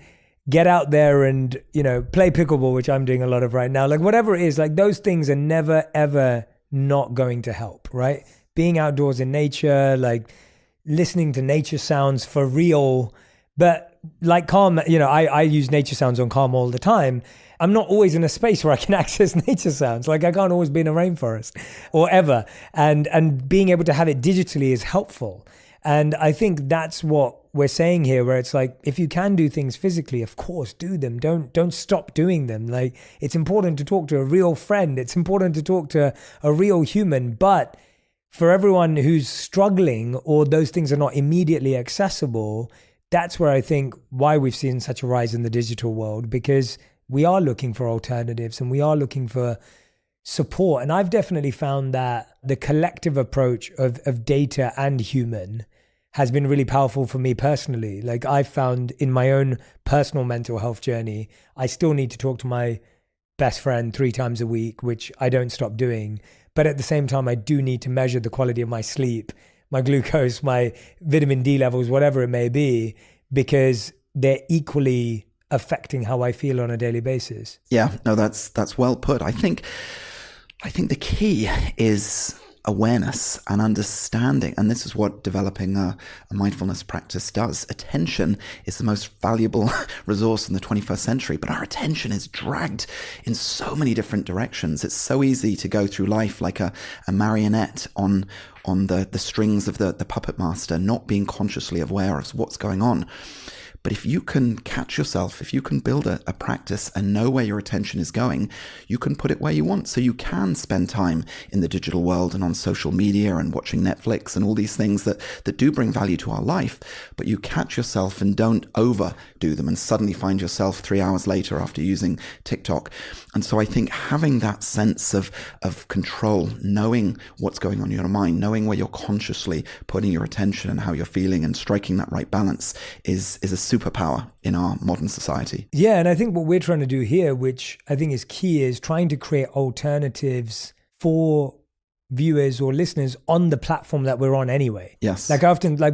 get out there and, you know, play pickleball, which I'm doing a lot of right now, like whatever it is, like those things are never, ever not going to help, right? Being outdoors in nature, like listening to nature sounds for real. But like Calm, you know, I use nature sounds on Calm all the time. I'm not always in a space where I can access nature sounds. Like I can't always be in a rainforest or ever. And being able to have it digitally is helpful. And I think that's what we're saying here, where it's like, if you can do things physically, of course, do them. Don't stop doing them. Like, it's important to talk to a real friend. It's important to talk to a real human. But for everyone who's struggling or those things are not immediately accessible, that's where I think why we've seen such a rise in the digital world, because we are looking for alternatives and we are looking for support. And I've definitely found that the collective approach of data and human has been really powerful for me personally. Like I've found in my own personal mental health journey, I still need to talk to my best friend 3 times a week, which I don't stop doing. But at the same time, I do need to measure the quality of my sleep, my glucose, my vitamin D levels, whatever it may be, because they're equally affecting how I feel on a daily basis.
Yeah, no, that's well put. I think the key is awareness and understanding. And this is what developing a mindfulness practice does. Attention is the most valuable resource in the 21st century, but our attention is dragged in so many different directions. It's so easy to go through life like a marionette on the strings of the puppet master, not being consciously aware of what's going on. But if you can catch yourself, if you can build a practice and know where your attention is going, you can put it where you want. So you can spend time in the digital world and on social media and watching Netflix and all these things that do bring value to our life. But you catch yourself and don't overdo them and suddenly find yourself 3 hours later after using TikTok. And so I think having that sense of control, knowing what's going on in your mind, knowing where you're consciously putting your attention and how you're feeling and striking that right balance is a super superpower in our modern society.
Yeah, and I think what we're trying to do here, which I think is key, is trying to create alternatives for viewers or listeners on the platform that we're on anyway.
Yes.
Like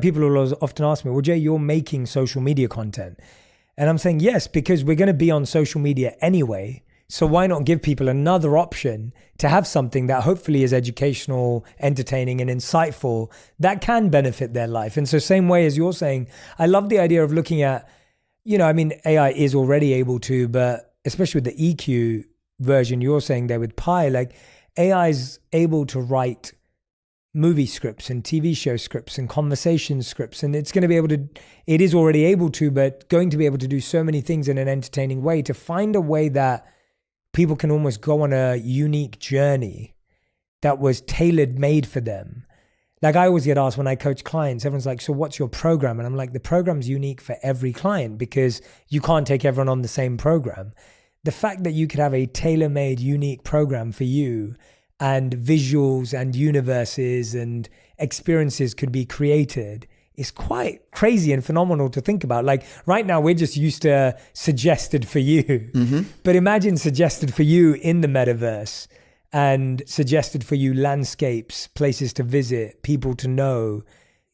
people will often ask me, well, Jay, you're making social media content. And I'm saying, yes, because we're going to be on social media anyway. So why not give people another option to have something that hopefully is educational, entertaining, and insightful that can benefit their life? And so same way as you're saying, I love the idea of looking at, AI is already able to, but especially with the EQ version you're saying there with Pi, like AI is able to write movie scripts and TV show scripts and conversation scripts. And it is already able to, but going to be able to do so many things in an entertaining way, to find a way that people can almost go on a unique journey that was tailored made for them. Like I always get asked when I coach clients, everyone's like, so what's your program? And I'm like, the program's unique for every client because you can't take everyone on the same program. The fact that you could have a tailor-made, unique program for you, and visuals and universes and experiences could be created, is quite crazy and phenomenal to think about. Like right now, we're just used to suggested for you. Mm-hmm. But imagine suggested for you in the metaverse, and suggested for you landscapes, places to visit, people to know.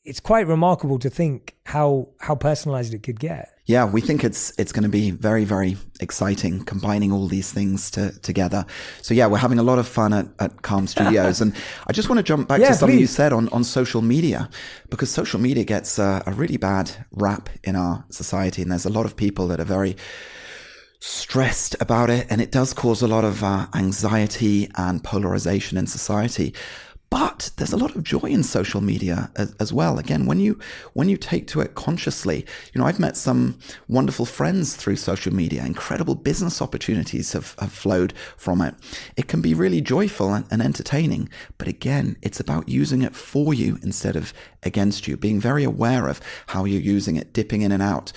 It's quite remarkable to think how personalized it could get.
Yeah, we think it's going to be very, very exciting combining all these things together. So yeah, we're having a lot of fun at Calm Studios. And I just want to jump back to something you said on social media, because social media gets a really bad rap in our society. And there's a lot of people that are very stressed about it. And it does cause a lot of anxiety and polarization in society. But there's a lot of joy in social media as well. Again, when you take to it consciously, I've met some wonderful friends through social media. Incredible business opportunities have flowed from it. It can be really joyful and entertaining. But again, it's about using it for you instead of against you, being very aware of how you're using it, dipping in and out.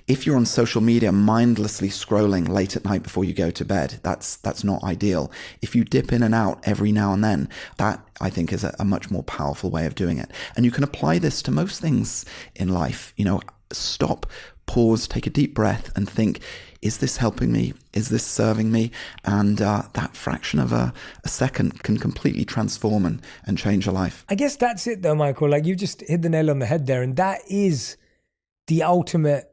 If you're on social media mindlessly scrolling late at night before you go to bed, that's not ideal. If you dip in and out every now and then, that I think is a much more powerful way of doing it. And you can apply this to most things in life. Stop, pause, take a deep breath and think, is this helping me? Is this serving me? And that fraction of a second can completely transform and change a life.
I guess that's it though, Michael. Like you just hit the nail on the head there. And that is the ultimate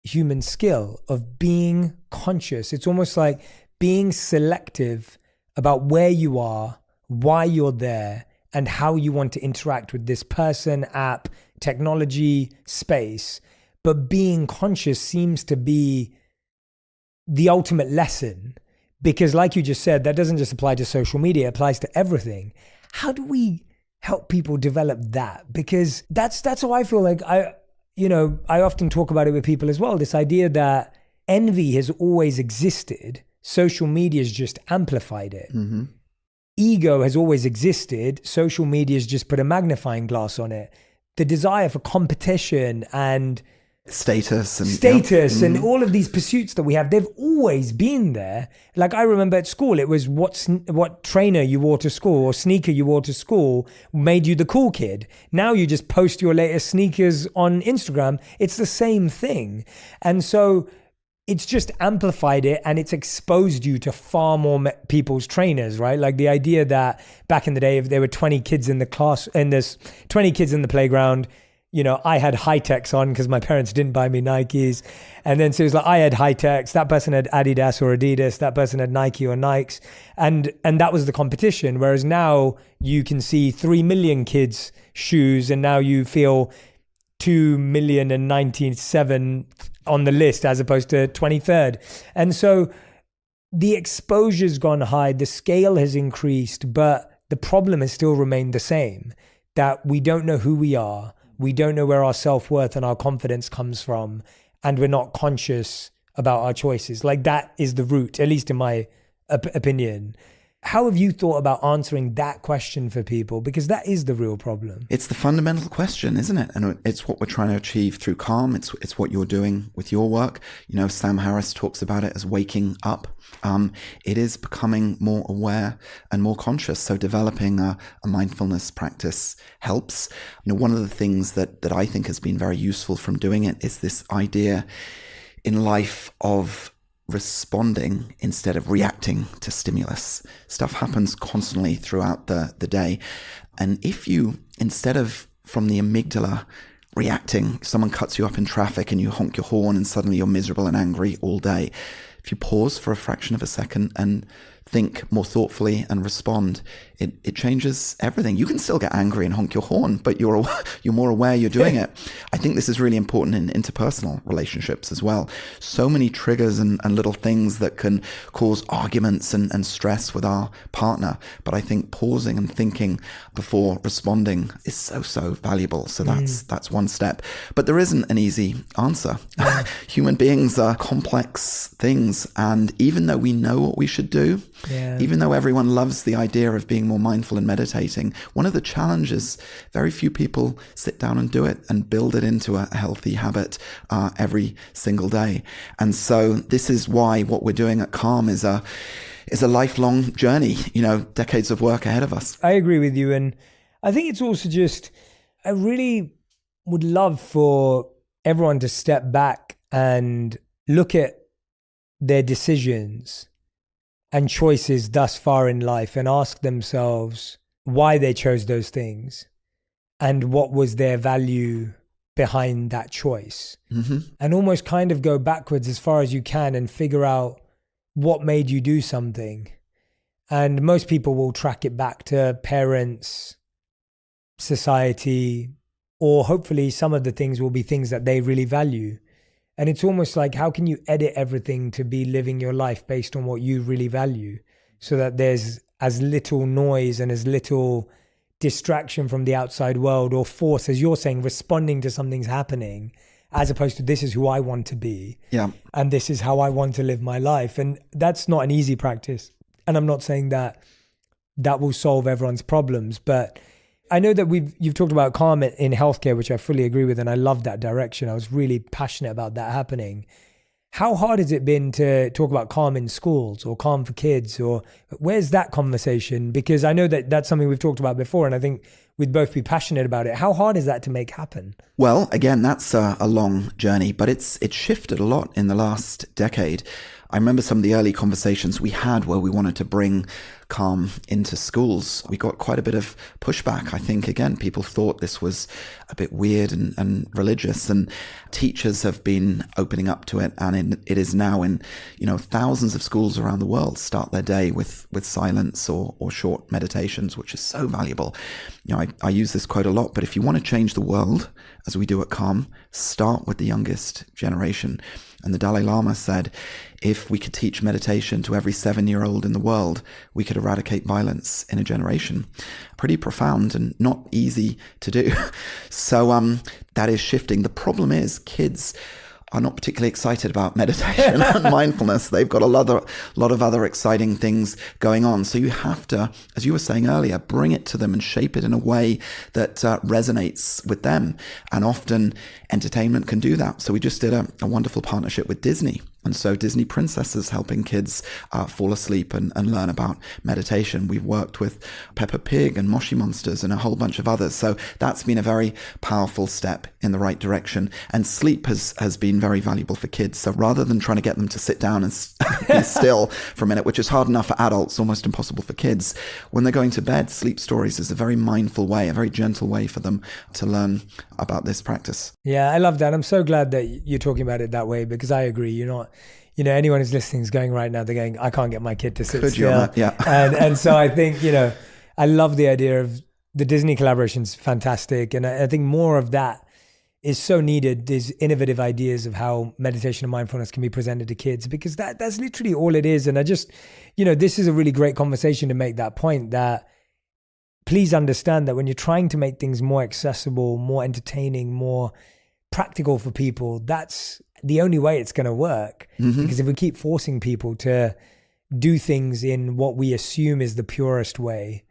human skill of being conscious. It's almost like being selective about where you are, why you're there, and how you want to interact with this person, app, technology, space. But being conscious seems to be the ultimate lesson, because like you just said, that doesn't just apply to social media, it applies to everything. How do we help people develop that? Because that's how I feel like I often talk about it with people as well. This idea that envy has always existed. Social media has just amplified it. Mm-hmm. Ego has always existed. Social media has just put a magnifying glass on it. The desire for competition and
status
and all of these pursuits that we have, they've always been there. Like I remember at school, it was what trainer you wore to school or sneaker you wore to school made you the cool kid. Now you just post your latest sneakers on Instagram. It's the same thing. And so it's just amplified it, and it's exposed you to far more people's trainers, right? Like the idea that back in the day, if there were 20 kids in the class and there's 20 kids in the playground, I had high-techs on because my parents didn't buy me Nikes. And then so it was like I had high-techs, that person had Adidas or Adidas, that person had Nike or Nikes. And that was the competition. Whereas now you can see 3 million kids' shoes, and now you feel 2,097 on the list as opposed to 23rd. And so the exposure's gone high, the scale has increased, but the problem has still remained the same, that we don't know who we are. We don't know where our self-worth and our confidence comes from, and we're not conscious about our choices. Like that is the root, at least in my opinion. How have you thought about answering that question for people? Because that is the real problem.
It's the fundamental question, isn't it? And it's what we're trying to achieve through Calm. It's what you're doing with your work. You know, Sam Harris talks about it as waking up. It is becoming more aware and more conscious. So developing a mindfulness practice helps. You know, one of the things that I think has been very useful from doing it is this idea in life of responding instead of reacting to stimulus. Stuff happens constantly throughout the day. And if you, instead of from the amygdala reacting, someone cuts you up in traffic and you honk your horn and suddenly you're miserable and angry all day. If you pause for a fraction of a second and think more thoughtfully and respond, it changes everything. You can still get angry and honk your horn, but you're more aware you're doing it. I think this is really important in interpersonal relationships as well. So many triggers and little things that can cause arguments and stress with our partner. But I think pausing and thinking before responding is so valuable. So that's one step. But there isn't an easy answer. Human beings are complex things. And even though we know what we should do, even though everyone loves the idea of being more mindful and meditating, one of the challenges, very few people sit down and do it and build it into a healthy habit every single day. And so this is why what we're doing at Calm is a lifelong journey, you know, decades of work ahead of us.
I agree with you. And I think it's also just, I really would love for everyone to step back and look at their decisions and choices thus far in life and ask themselves why they chose those things and what was their value behind that choice. And almost kind of go backwards as far as you can and figure out what made you do something. And most people will track it back to parents, society, or hopefully some of the things will be things that they really value. And it's almost like, how can you edit everything to be living your life based on what you really value so that there's as little noise and as little distraction from the outside world or force, as you're saying, responding to something's happening, as opposed to this is who I want to be. And this is how I want to live my life. And that's not an easy practice. And I'm not saying that will solve everyone's problems, but I know that you've talked about Calm in healthcare, which I fully agree with, and I love that direction. I was really passionate about that happening. How hard has it been to talk about Calm in schools or Calm for kids, or where's that conversation? Because I know that that's something we've talked about before, and I think we'd both be passionate about it. How hard is that to make happen?
Well, again, that's a long journey, but it's shifted a lot in the last decade. I remember some of the early conversations we had where we wanted to bring Calm into schools. We got quite a bit of pushback. I think, again, people thought this was a bit weird and religious, and teachers have been opening up to it. And it is now in, you know, thousands of schools around the world start their day with silence or short meditations, which is so valuable. You know, I use this quote a lot, but if you want to change the world, as we do at Calm, start with the youngest generation. And the Dalai Lama said, if we could teach meditation to every 7-year-old in the world, we could eradicate violence in a generation. Pretty profound and not easy to do. So that is shifting. The problem is kids are not particularly excited about meditation and mindfulness. They've got a lot of other exciting things going on. So you have to, as you were saying earlier, bring it to them and shape it in a way that resonates with them. And often entertainment can do that. So we just did a wonderful partnership with Disney. And so Disney princesses helping kids fall asleep and learn about meditation. We've worked with Peppa Pig and Moshi Monsters and a whole bunch of others. So that's been a very powerful step in the right direction. And sleep has been very valuable for kids. So rather than trying to get them to sit down and be still for a minute, which is hard enough for adults, almost impossible for kids, when they're going to bed, sleep stories is a very mindful way, a very gentle way for them to learn about this practice.
Yeah, I love that. I'm so glad that you're talking about it that way, because I agree. You're not, you know, anyone who's listening is going right now, they're going, I can't get my kid to sit still.
Yeah.
and so I think, you know, I love the idea of the Disney collaboration's fantastic. And I think more of that is so needed, these innovative ideas of how meditation and mindfulness can be presented to kids, because that's literally all it is. And I just, you know, this is a really great conversation to make that point, that please understand that when you're trying to make things more accessible, more entertaining, more practical for people, that's the only way it's going to work. Because if we keep forcing people to do things in what we assume is the purest way,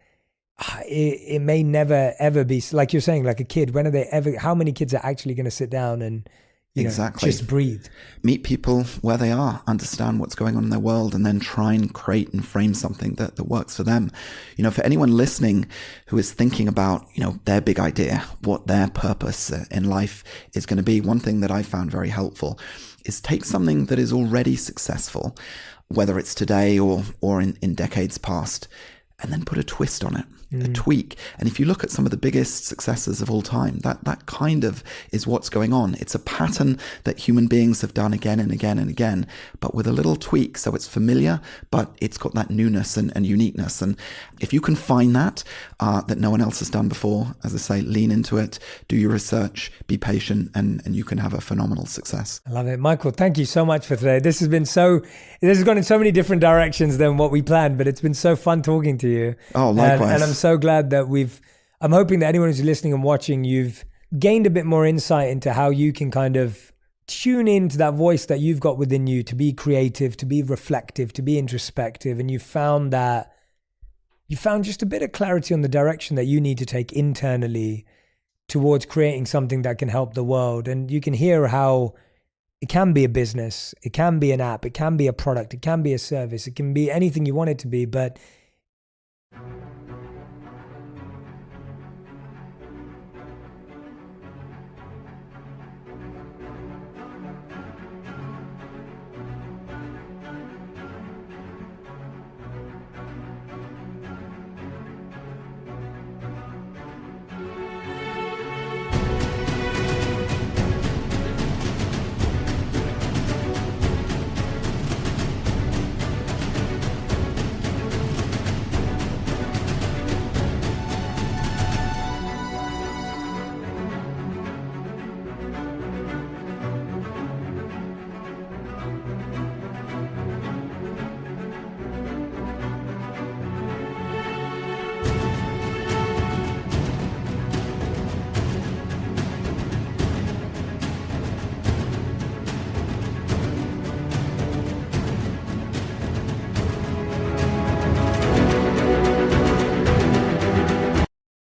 it may never ever be like you're saying, like a kid. When are they ever? How many kids are actually going to sit down and
exactly
just breathe?
Meet people where they are, understand what's going on in their world, and then try and create and frame something that works for them. For anyone listening who is thinking about, their big idea, what their purpose in life is going to be, one thing that I found very helpful is take something that is already successful, whether it's today or in decades past, and then put a twist on it, a tweak. And if you look at some of the biggest successes of all time, that kind of is what's going on. It's a pattern that human beings have done again and again and again, but with a little tweak. So it's familiar, but it's got that newness and uniqueness. And if you can find that no one else has done before, as I say, lean into it, do your research, be patient, and you can have a phenomenal success.
I love it. Michael, thank you so much for today. This has gone in so many different directions than what we planned, but it's been so fun talking to you.
Oh, likewise.
And I'm so glad that I'm hoping that anyone who's listening and watching, you've gained a bit more insight into how you can kind of tune into that voice that you've got within you to be creative, to be reflective, to be introspective. And you found just a bit of clarity on the direction that you need to take internally towards creating something that can help the world. And you can hear how it can be a business, it can be an app, it can be a product, it can be a service, it can be anything you want it to be, but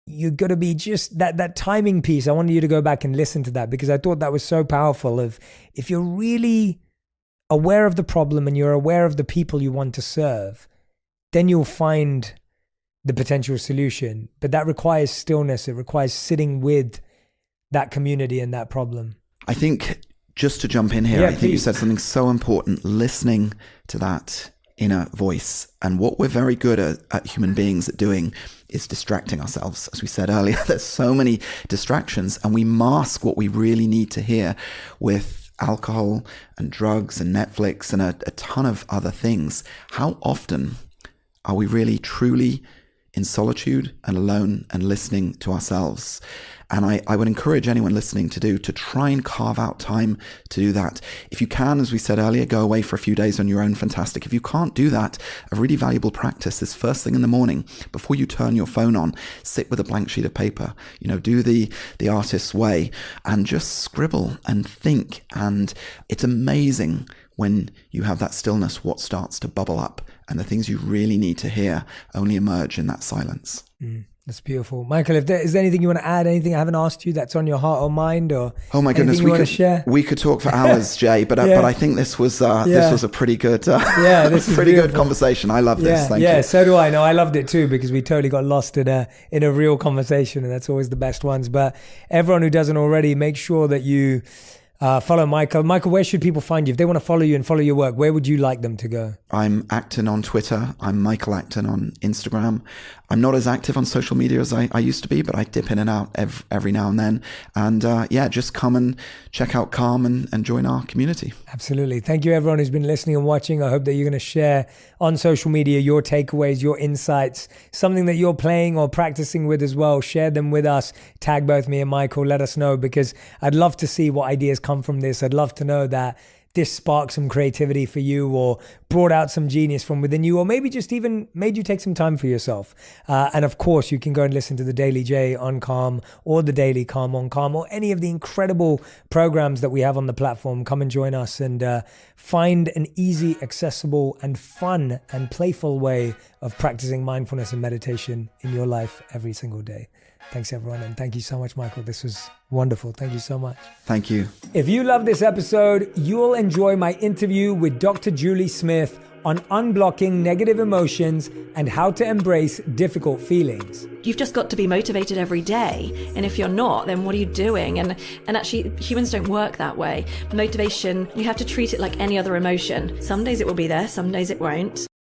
you're going to be just that timing piece. I wanted you to go back and listen to that because I thought that was so powerful. If you're really aware of the problem and you're aware of the people you want to serve, then you'll find the potential solution. But that requires stillness. It requires sitting with that community and that problem.
I think just to jump in here, I think
please.
you said something so important, listening to that inner voice. And what we're very good at human beings at doing is distracting ourselves. As we said earlier, there's so many distractions and we mask what we really need to hear with alcohol and drugs and Netflix and a ton of other things. How often are we really truly in solitude and alone and listening to ourselves? And I would encourage anyone listening to try and carve out time to do that. If you can, as we said earlier, go away for a few days on your own, fantastic. If you can't do that, a really valuable practice is first thing in the morning, before you turn your phone on, sit with a blank sheet of paper, do the artist's way and just scribble and think. And it's amazing when you have that stillness, what starts to bubble up, and the things you really need to hear only emerge in that silence.
That's beautiful. Michael, is there anything you want to add, anything I haven't asked you that's on your heart or mind, or
oh my goodness, we could talk for hours, Jay, but I think this was a pretty good
this is pretty
good conversation. I love this. Thank you.
So do I. No, I loved it too because we totally got lost in a real conversation, and that's always the best ones. But everyone who doesn't already, make sure that you follow Michael. Michael, where should people find you? If they want to follow you and follow your work, where would you like them to go?
I'm Acton on Twitter. I'm Michael Acton on Instagram. I'm not as active on social media as I used to be, but I dip in and out every now and then. And just come and check out Calm and join our community.
Absolutely. Thank you, everyone who's been listening and watching. I hope that you're going to share on social media your takeaways, your insights, something that you're playing or practicing with as well. Share them with us. Tag both me and Michael. Let us know because I'd love to see what ideas come from this. I'd love to know that this sparked some creativity for you or brought out some genius from within you, or maybe just even made you take some time for yourself. And of course, you can go and listen to the Daily J on Calm or the Daily Calm on Calm or any of the incredible programs that we have on the platform. Come and join us and find an easy, accessible, and fun and playful way of practicing mindfulness and meditation in your life every single day. Thanks, everyone. And thank you so much, Michael. This was wonderful. Thank you so much.
Thank you.
If you love this episode, you'll enjoy my interview with Dr. Julie Smith on unblocking negative emotions and how to embrace difficult feelings.
You've just got to be motivated every day. And if you're not, then what are you doing? And actually, humans don't work that way. Motivation, you have to treat it like any other emotion. Some days it will be there, some days it won't.